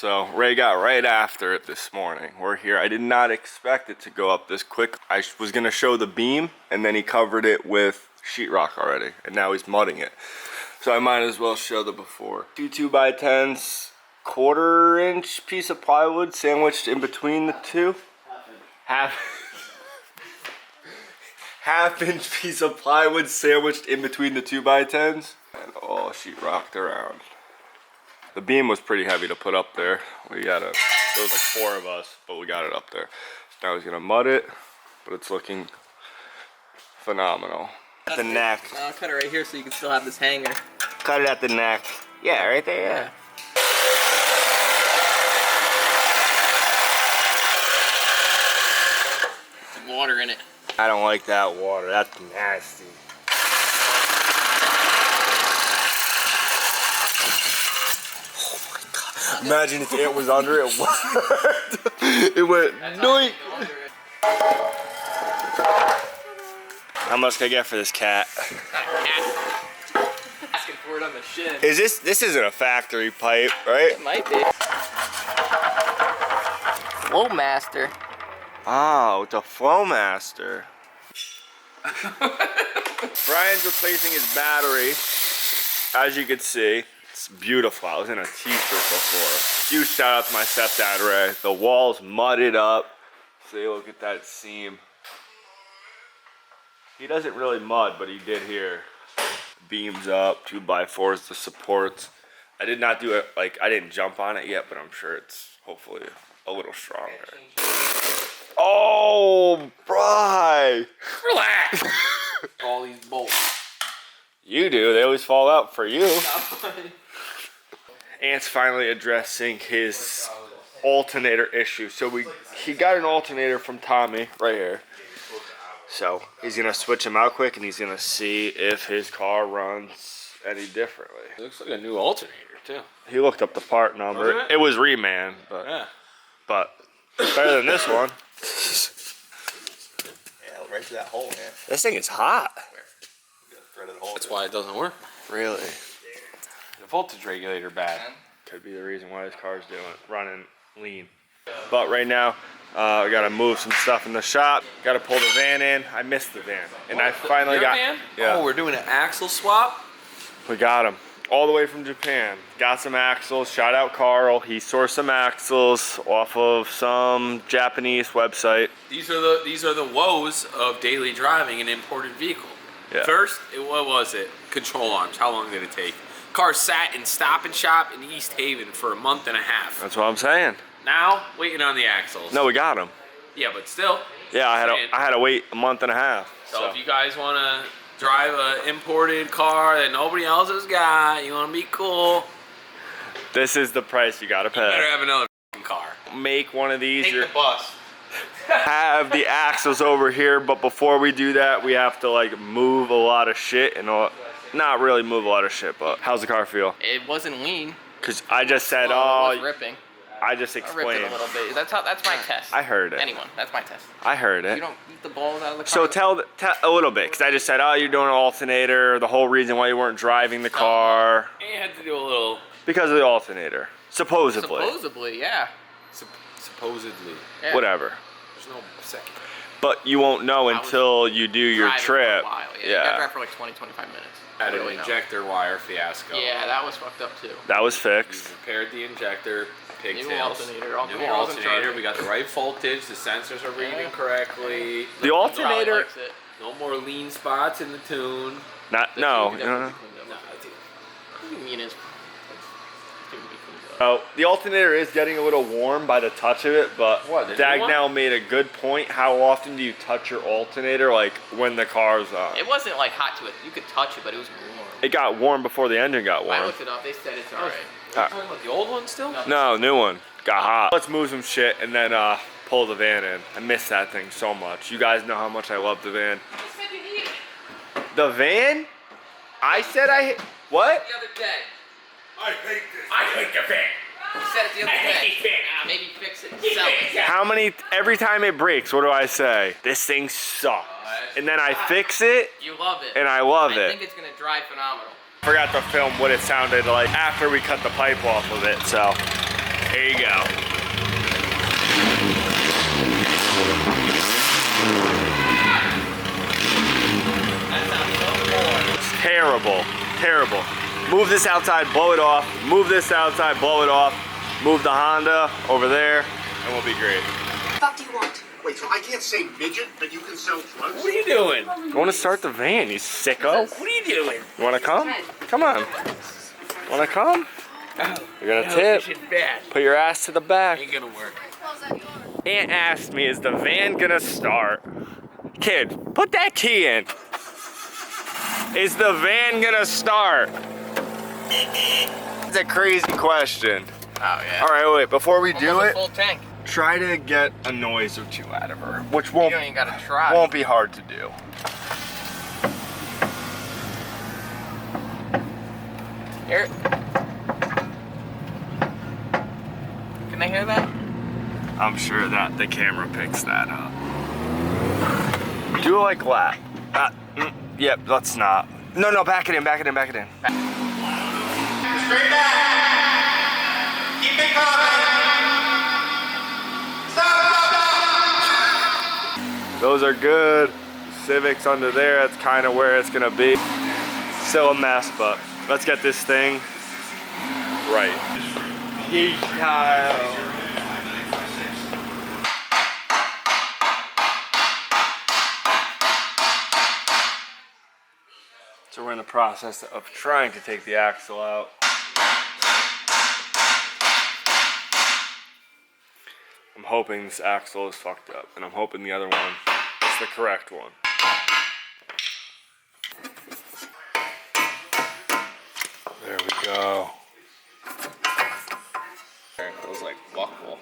So Ray got right after it this morning. We're here. I did not expect it to go up this quick. I was gonna show the beam, and then he covered it with sheetrock already, and now he's mudding it. So I might as well show the before. Two 2x10s, 1/4 inch piece of plywood sandwiched in between the two. Half inch piece of plywood sandwiched in between the 2x10s, and all sheetrocked around. The beam was pretty heavy to put up there. There was like 4 of us, but we got it up there. So now he's gonna mud it, but it's looking phenomenal. At the neck. I'll cut it right here so you can still have this hanger. Cut it at the neck. Yeah, right there, yeah. Some water in it. I don't like that water, that's nasty. Imagine if it was under it. It went noink. How much can I get for this cat? Asking for it on the shin. Is this isn't a factory pipe, right? It might be. Flow Master. Oh, it's a Flowmaster. Brian's replacing his battery. As you can see, it's beautiful. I was in a t-shirt before. Huge shout out to my stepdad, Ray. The wall's mudded up. See, look at that seam. He doesn't really mud, but he did here. Beams up, 2x4s, the supports. I did not do it, like, I didn't jump on it yet, but I'm sure it's hopefully a little stronger. Oh, Bri! Relax! All these bolts. You do, they always fall out for you. Ant's finally addressing his alternator issue. So he got an alternator from Tommy right here. So he's gonna switch him out quick and he's gonna see if his car runs any differently. It looks like a new alternator too. He looked up the part number. It was reman, but yeah. But better than this one. Yeah, right to that hole, man. This thing is hot. That's why it doesn't work. Really? The voltage regulator bad. Could be the reason why his car's running lean. But right now, I gotta move some stuff in the shop. Gotta pull the van in. I missed the van, and I finally got. Van? Yeah. Oh, we're doing an axle swap. We got him all the way from Japan. Got some axles. Shout out Carl. He sourced some axles off of some Japanese website. These are the woes of daily driving an imported vehicle. Yeah. First, what was it? Control arms. How long did it take? Car sat in Stop and Shop in East Haven for a month and a half. That's what I'm saying. Now, waiting on the axles. No, we got him. Yeah, but still. Yeah, I had to wait a month and a half. So if you guys want to drive an imported car that nobody else has got, you want to be cool, this is the price you gotta pay. you better have another car. Make one of these. Take the bus. Have the axles over here, but before we do that, we have to like move a lot of shit and not really move a lot of shit. But how's the car feel? It wasn't lean. Cause I just said, It was oh, ripping. I just I ripped explained. it a little bit. That's my test. I heard it. Anyone, that's my test. I heard it. You don't eat the balls out of the car. So tell a little bit, cause I just said, oh, you're doing an alternator. The whole reason why you weren't driving the car And you had to do a little. because of the alternator, supposedly. Supposedly, yeah. Supposedly. Yeah. Whatever. There's no second. But you won't know until you do your Driving trip. For a while. Yeah. You gotta drive for like 20-25 minutes. Had an Really know. injector wire fiasco. Yeah, that was fucked up too. That was We fixed. repaired the injector, pigtails. New alternator. All New the balls in alternator. charge. We got the right voltage. The sensors are reading Yeah. correctly. The Probably alternator. likes it. No more lean spots in the tune. Not The no. tune no, definitely no. cleaned up. No, I think- What do you mean it's tune to be cleaned up? Oh, the alternator is getting a little warm by the touch of it, but What, the new Dagnell made a good point. How often do you touch your alternator, like when the car's on? It wasn't like hot to it. You could touch it, but it was warm. It got warm before the engine got I warm. looked it up. They said it's alright. Are you talking about the old one still? No, new one. Got hot. Let's move some shit and then pull the van in. I miss that thing so much. You guys know how much I love the van. You said you needed it The van? I said what? the other day. I hate this. I hate the van. You said it the other day. Maybe fix it and sell it. How many, every time it breaks, what do I say? This thing sucks. And then I fix it You love it. and I love I it. think it's gonna drive phenomenal. Forgot to film what it sounded like after we cut the pipe off of it, so here you terrible, terrible. Move this outside, blow it off. Move this outside, blow it off. Move the Honda over there, and we'll be great. What the fuck do you want? Wait, so I can't say midget, but you can sell drugs? What are you doing? You want to start the van, you sicko? What are you doing? You want to come? Come on. Want to come? You're gonna This tip. is bad. Put your ass to the back. Ain't gonna work. Aunt asked me, is the van gonna start? Kid, put that key in. Is the van gonna start? It's a crazy question. Oh yeah. All right, wait, before we do Almost a it, full tank. try to get a noise or two out of her, which You won't don't even gotta try. won't be hard to do. Here. Can I hear that? I'm sure that the camera picks that up. Do it like that. Yep, let's not. No, back it in, back it in, back it in. Straight back! Keep it coming! Stop! Those are good. Civics under there, that's kind of where it's gonna be. Still a mess, but let's get this thing right. So we're in the process of trying to take the axle out. I'm hoping this axle is fucked up, and I'm hoping the other one is the correct one. There we go. It feels like buckle.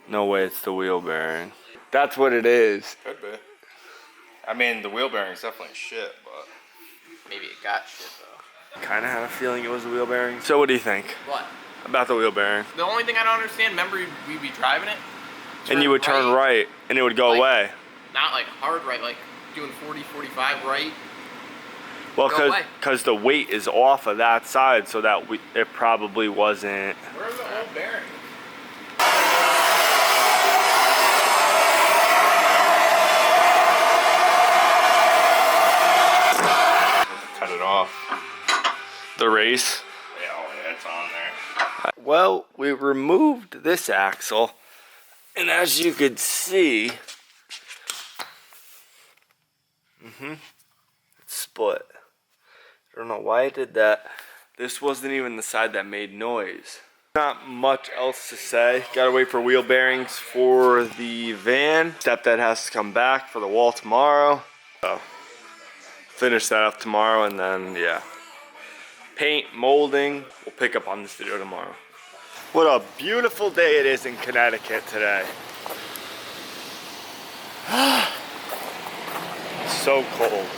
No way it's the wheel bearing. That's what it is. Could be. I mean, the wheel bearing's definitely shit, but Maybe it got shit though. Kind of had a feeling it was the wheel bearing. So what do you think What? about the wheel bearing? The only thing I don't understand, remember we'd be driving it? And you would turn right and it would go Like- away. Not like hard right, like doing 40, 45 right. Well, go away. because the weight is off of that side, so that it probably wasn't. Where's the old bearing? cut it off. The race. Yeah, oh yeah, it's on there. Well, we removed this axle, and as you could see, it's split. I don't know why I did that. This wasn't even the side that made noise. Not much else to say. Gotta wait for wheel bearings for the van. Stepdad has to come back for the wall tomorrow. So, finish that up tomorrow, and then, yeah. Paint, molding, we'll pick up on this video tomorrow. What a beautiful day it is in Connecticut today.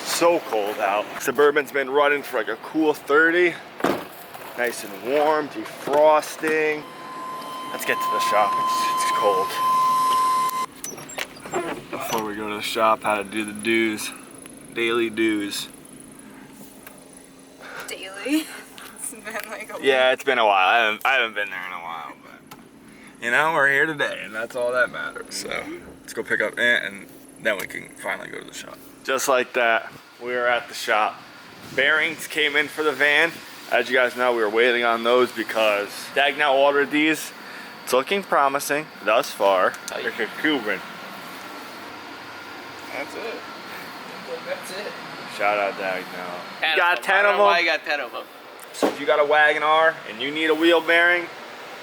So cold out. Suburban's been running for like a cool 30. Nice and warm, defrosting. Let's get to the shop, it's cold. Before we go to the shop, how to do the dues. Daily dues. Daily. It's been like a Yeah, it's been a while. I haven't been there in a while, but you know, we're here today, and that's all that matters. So let's go pick up Aunt, and then we can finally go to the shop. Just like that, we are at the shop. Bearings came in for the van. As you guys know, we were waiting on those because Djnoway ordered these. It's looking promising thus far. Like a Cuban. That's it. That's it. Shout out Djnoway. You got 10 of Why them. you got 10 of them? So if you got a Wagon R and you need a wheel bearing,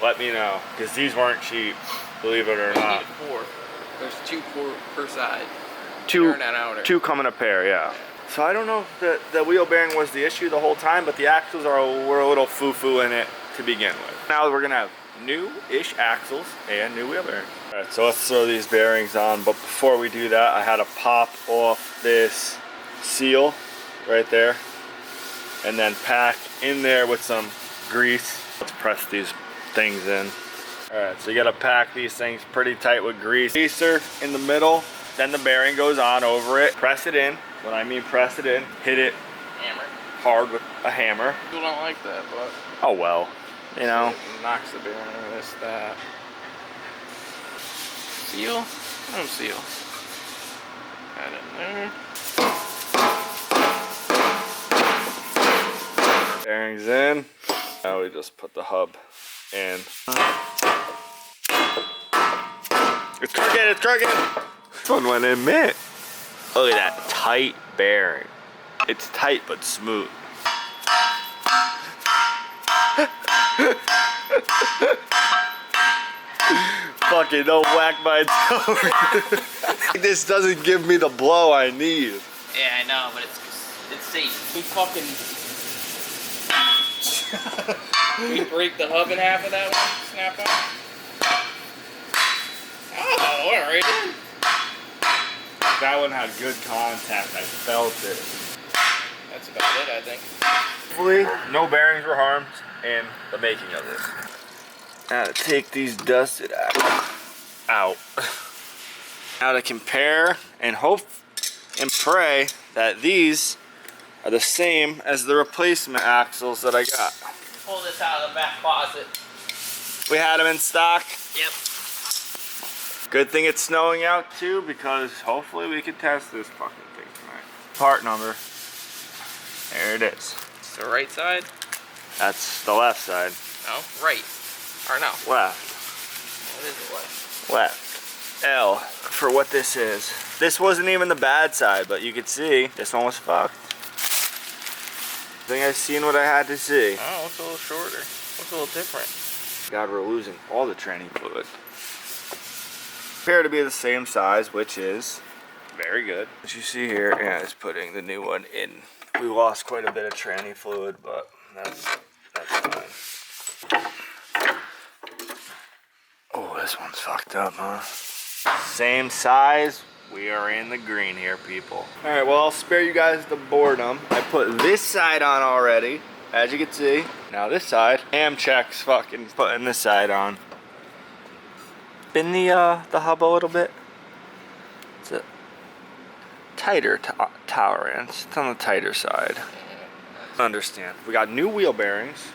let me know, because these weren't cheap, believe it or You not. need 4. There's 2 per side. Two Inner and outer. come in a pair, yeah. So I don't know if the wheel bearing was the issue the whole time, but the axles were a little foo-foo in it to begin with. Now we're gonna have new-ish axles and new wheel bearings. All right, so let's throw these bearings on, but before we do that, I had to pop off this seal right there, and then pack in there with some grease. Let's press these things in. All right, so you gotta pack these things pretty tight with grease. Greaser in the middle, then the bearing goes on over it. Press it in. When I mean press it in, hit it Hammer. hard with a hammer. People don't like that, but Oh well, you know. it knocks the bearing, this, that. Seal? I don't seal. Add it there. Bearings in. Now we just put the hub in. It's crooked, it's crooked! This one went in mint. Look at that tight bearing. It's tight but smooth. Fucking don't whack my toe. This doesn't give me the blow I need. Yeah, I know, but it's safe. We fucking. We break the hub in half of that one. Snap on. Oh, alright. That one had good contact. I felt it. That's about it, I think. Hopefully, no bearings were harmed in the making of this. Now to take these dusted out. Now to compare and hope and pray that these are the same as the replacement axles that I got. Pull this out of the back closet. We had them in stock. Yep. Good thing it's snowing out too, because hopefully we can test this fucking thing tonight. Part number. There it is. It's the right side? That's the left side. No, right. Or no. Left. What is it left? Left. L for what this is. This wasn't even the bad side, but you could see this one was fucked. I think I've seen what I had to see. Oh, it's a little shorter. Looks a little different. God, we're losing all the training fluid. Appear to be the same size, which is very good. What you see here, yeah, is putting the new one in. We lost quite a bit of tranny fluid, but that's fine. Oh, this one's fucked up, huh? Same size. We are in the green here, people. All right, well, I'll spare you guys the boredom. I put this side on already, as you can see. Now this side, Amchek's fucking putting this side on. Spin the hub a little bit. It's a tighter tolerance. It's on the tighter side. Understand. We got new wheel bearings,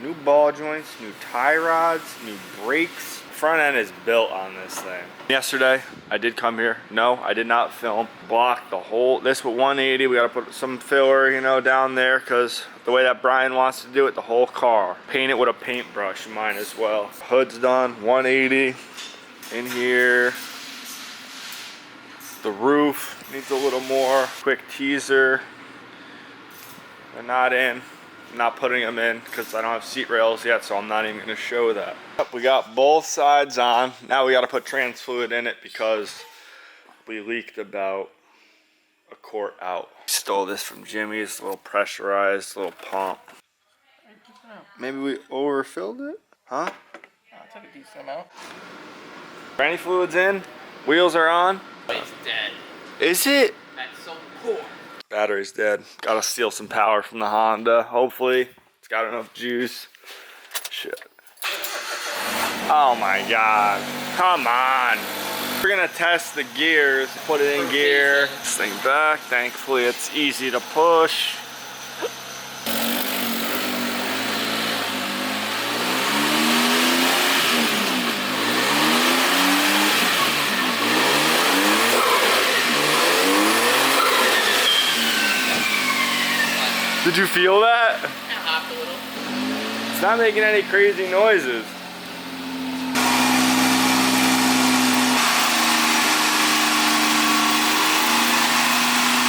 new ball joints, new tie rods, new brakes. Front end is built on this thing. Yesterday, I did come here. No, I did not film. Block the whole, this with 180. We gotta put some filler, you know, down there, because the way that Brian wants to do it, the whole car. Paint it with a paintbrush, mine as well. Hood's done, 180 in here. The roof needs a little more. Quick teaser. They're not in. I'm not putting them in because I don't have seat rails yet, so I'm not even gonna show that. We got both sides on. Now we gotta put trans fluid in it because we leaked about a quart out. Stole this from Jimmy's, a little pressurized, little pump. Maybe we overfilled it? Huh? I took a decent amount. Tranny fluid's in, wheels are on. It's dead. Is it? That's so poor. Battery's dead. Gotta steal some power from the Honda. Hopefully, it's got enough juice. Shit. Oh my God. Come on. We're gonna test the gears, put it in gear. This thing back. Thankfully, it's easy to push. Did you feel that? I hopped a little. It's not making any crazy noises.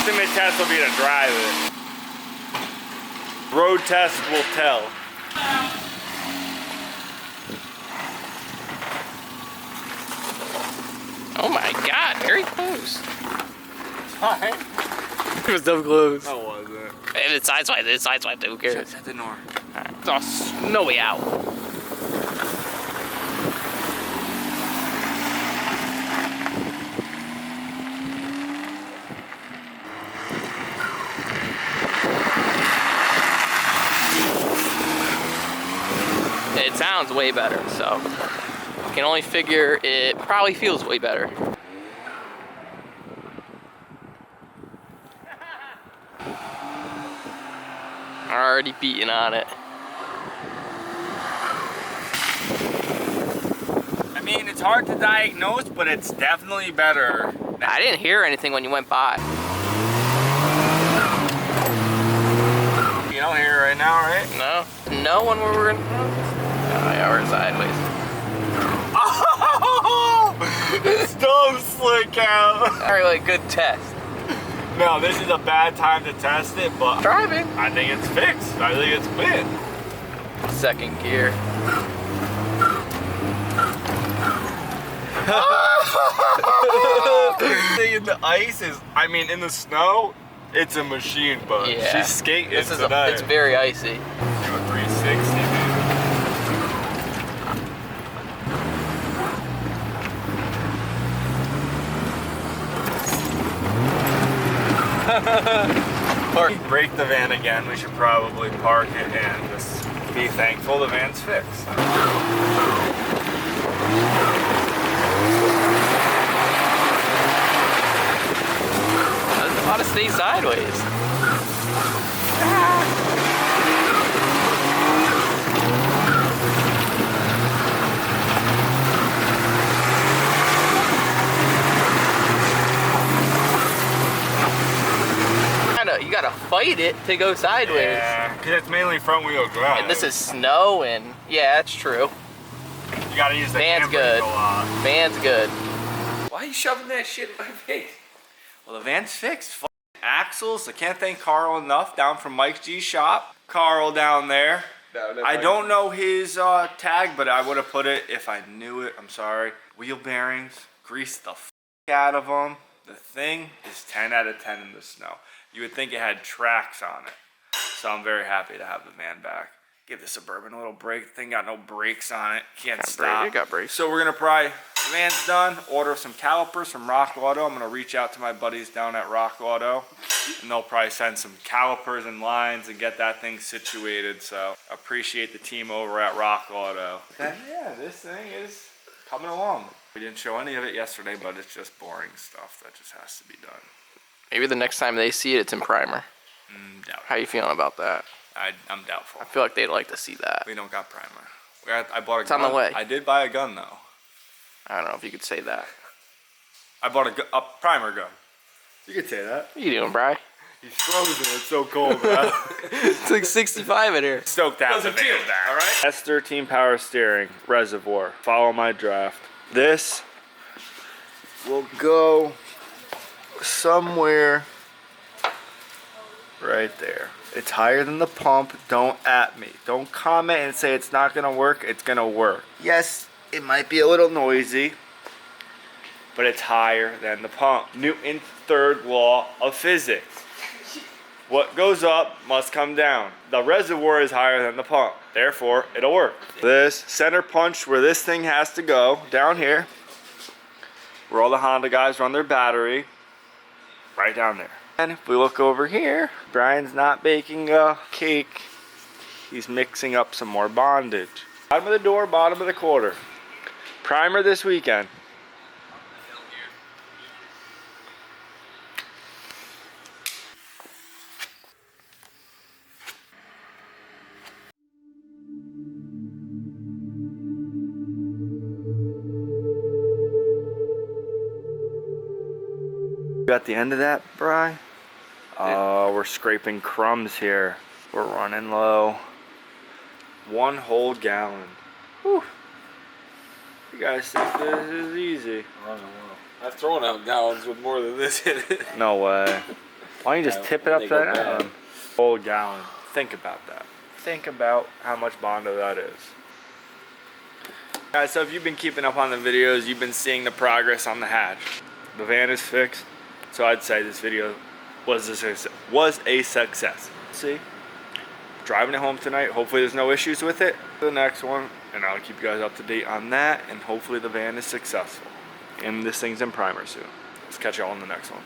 Ultimate test will be to drive it. Road test will tell. Oh my God, very close. Fine. It was so close. How was it? And it's sideswiped. It's sideswiped. Who cares? Shut the door. It's all snowy out. It sounds way better, so I can only figure it probably feels way better. Already beating on it. I mean, it's hard to diagnose, but it's definitely better I didn't hear anything when you went by. You don't hear it right now, right? No. No one where we're in. Oh yeah, we're sideways. Oh! It's dumb slick out. Alright, like good test. No, this is a bad time to test it, but Driving. I think it's fixed. I think it's win. Second gear. In the ice is, I mean, in the snow, it's a machine, but Yeah. she's skating This is today. it's very icy. Do a 360, man. Break the van again. We should probably park it and just be thankful the van's fixed. Doesn't want to stay sideways. You gotta fight it to go sideways. Yeah, because it's mainly front wheel drive. And this is snow and yeah, that's true. You gotta use the Van's handbrake good. a lot. Van's good. Why are you shoving that shit in my face? Well, the van's fixed. Axles. I can't thank Carl enough down from Mike G's shop. Carl down there. I don't know his tag, but I would have put it if I knew it. I'm sorry. Wheel bearings. Grease the out of them. The thing is 10 out of 10 in the snow. You would think it had tracks on it. So I'm very happy to have the van back. Give the Suburban a little break. The thing got no brakes on it. Can't stop. It got brakes. So we're gonna probably, the van's done, order some calipers from Rock Auto. I'm gonna reach out to my buddies down at Rock Auto and they'll probably send some calipers and lines and get that thing situated. So appreciate the team over at Rock Auto. And yeah, this thing is coming along. We didn't show any of it yesterday, but it's just boring stuff that just has to be done. Maybe the next time they see it, it's in primer. Doubtful. How you feeling about that? I'm doubtful. I feel like they'd like to see that. We don't got primer. I bought a It's gun. on the way. I did buy a gun though. I don't know if you could say that. I bought a primer gun. You could say that. What are you doing, Bri? He's frozen. It's so cold, man. It's like 65 in here. Stoked to have the van back. All right. S13 power steering reservoir. Follow my draft. This will go somewhere right there. It's higher than the pump. Don't at me. Don't comment and say it's not gonna work. It's gonna work. Yes, it might be a little noisy, but it's higher than the pump. Newton's third law of physics. What goes up must come down. The reservoir is higher than the pump. Therefore, it'll work. This center punch where this thing has to go, down here, where all the Honda guys run their battery, right down there. And if we look over here, Brian's not baking a cake. He's mixing up some more bondage. Bottom of the door, bottom of the quarter. Primer this weekend. Got the end of that, Bri? Oh, we're scraping crumbs here. We're running low. 1 whole gallon. Whew. You guys think this is easy? I've thrown out gallons with more than this in it. No way. Why don't you just Yeah, tip it they go upside bad. down? Whole gallon. Think about that. Think about how much Bondo that is. Guys, so if you've been keeping up on the videos, you've been seeing the progress on the hatch. The van is fixed, so I'd say this video was a success. See? Driving it home tonight. Hopefully there's no issues with it. The next one, and I'll keep you guys up to date on that, and hopefully the van is successful. And this thing's in primer soon. Let's catch y'all on the next one.